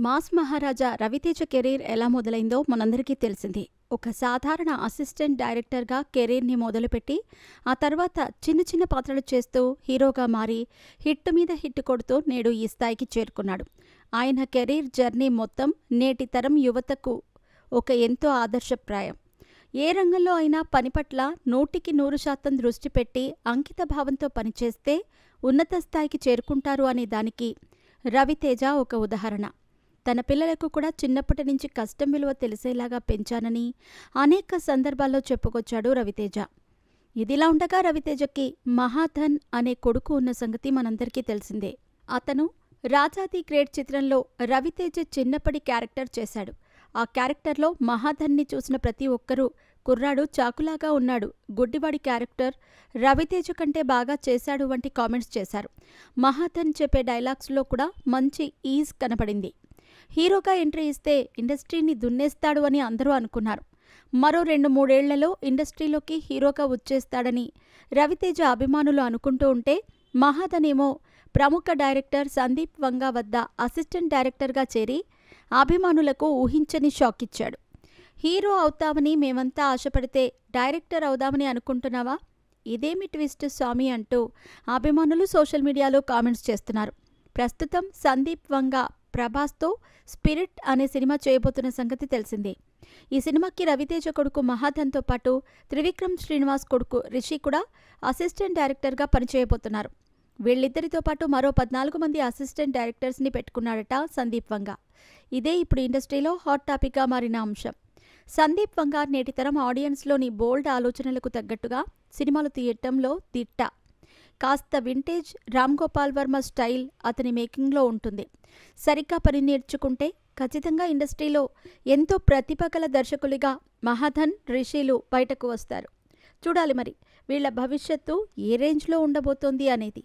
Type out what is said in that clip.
Mass మహారాజా Raviteja career ఎలా మొదలైందో మనందరికీ తెలిసిందే. ఒక సాధారణ అసిస్టెంట్ డైరెక్టర్గా కెరీర్ని మొదలుపెట్టి ఆ తర్వాత చిన్న చిన్న పాత్రలు చేస్తూ హీరోగా మారి హిట్ మీద హిట్ కొడుతూ నేడు ఈ స్థాయికి చేరుకున్నాడు. ఆయన కెరీర్ జర్నీ మొత్తం నేటి తరం యువతకు ఒక ఎంతో ఆదర్శప్రాయం. ఏ రంగంలో అయినా పని పట్ల 100% దృష్టి పెట్టి అంకిత భావంతో పనిచేస్తే ఉన్నత స్థాయికి చేరుకుంటారు అనే దానికి రవితేజ ఒక ఉదాహరణ. తన పిల్లలకు కూడా చిన్నప్పటి నుంచి కష్టం విలువ తెలిసేలాగా పెంచానని అనేక సందర్భాల్లో చెప్పుకొచ్చాడు రవితేజ. ఇదిలా ఉండగా రవితేజకి మహాధన్ అనే కొడుకు ఉన్న సంగతి మనందరికీ తెలిసిందే. అతను రాజాది గ్రేట్ చిత్రంలో రవితేజ చిన్నప్పటి క్యారెక్టర్ చేశాడు. ఆ క్యారెక్టర్లో మహాధన్ని చూసిన ప్రతి ఒక్కరూ కుర్రాడు చాకులాగా ఉన్నాడు, గుడ్డివాడి క్యారెక్టర్ రవితేజ కంటే బాగా చేశాడు వంటి కామెంట్స్ చేశారు. మహాధన్ చెప్పే డైలాగ్స్లో కూడా మంచి ఈజ్ కనపడింది. హీరోగా ఎంట్రీ ఇస్తే ఇండస్ట్రీని దున్నేస్తాడు అని అందరూ అనుకున్నారు. మరో 2-3 ఏళ్లలో ఇండస్ట్రీలోకి హీరోగా వచ్చేస్తాడని రవితేజ అభిమానులు అనుకుంటూ ఉంటే మహాధనేమో ప్రముఖ డైరెక్టర్ సందీప్ వంగా వద్ద అసిస్టెంట్ డైరెక్టర్గా చేరి అభిమానులకు ఊహించని షాక్ ఇచ్చాడు. హీరో అవుతామని మేమంతా ఆశపడితే డైరెక్టర్ అవుదామని అనుకుంటున్నావా? ఇదేమి ట్విస్ట్ స్వామి అంటూ అభిమానులు సోషల్ మీడియాలో కామెంట్స్ చేస్తున్నారు. ప్రస్తుతం సందీప్ వంగా ప్రభాస్తో స్పిరిట్ అనే సినిమా చేయబోతున్న సంగతి తెలిసిందే. ఈ సినిమాకి రవితేజ కొడుకు మహాధన్తో పాటు త్రివిక్రమ్ శ్రీనివాస్ కొడుకు రిషి కూడా అసిస్టెంట్ డైరెక్టర్గా పనిచేయబోతున్నారు. వీళ్ళిద్దరితో పాటు మరో 14 మంది అసిస్టెంట్ డైరెక్టర్స్ని పెట్టుకున్నాడట సందీప్ వంగా. ఇదే ఇప్పుడు ఇండస్ట్రీలో హాట్ టాపిక్గా మారిన అంశం. సందీప్ వంగా నేటి తరం ఆడియన్స్లోని బోల్డ్ ఆలోచనలకు తగ్గట్టుగా సినిమాలు తీయటంలో దిట్ట. కాస్త వింటేజ్ రామ్ గోపాల్ వర్మ స్టైల్ అతని మేకింగ్లో ఉంటుంది. సరిగ్గా పని నేర్చుకుంటే ఖచ్చితంగా ఇండస్ట్రీలో ఎంతో ప్రతిభ గల దర్శకులుగా మహాధన్, రిషిలు బయటకు వస్తారు. చూడాలి మరి వీళ్ల భవిష్యత్తు ఏ రేంజ్లో ఉండబోతోంది అనేది.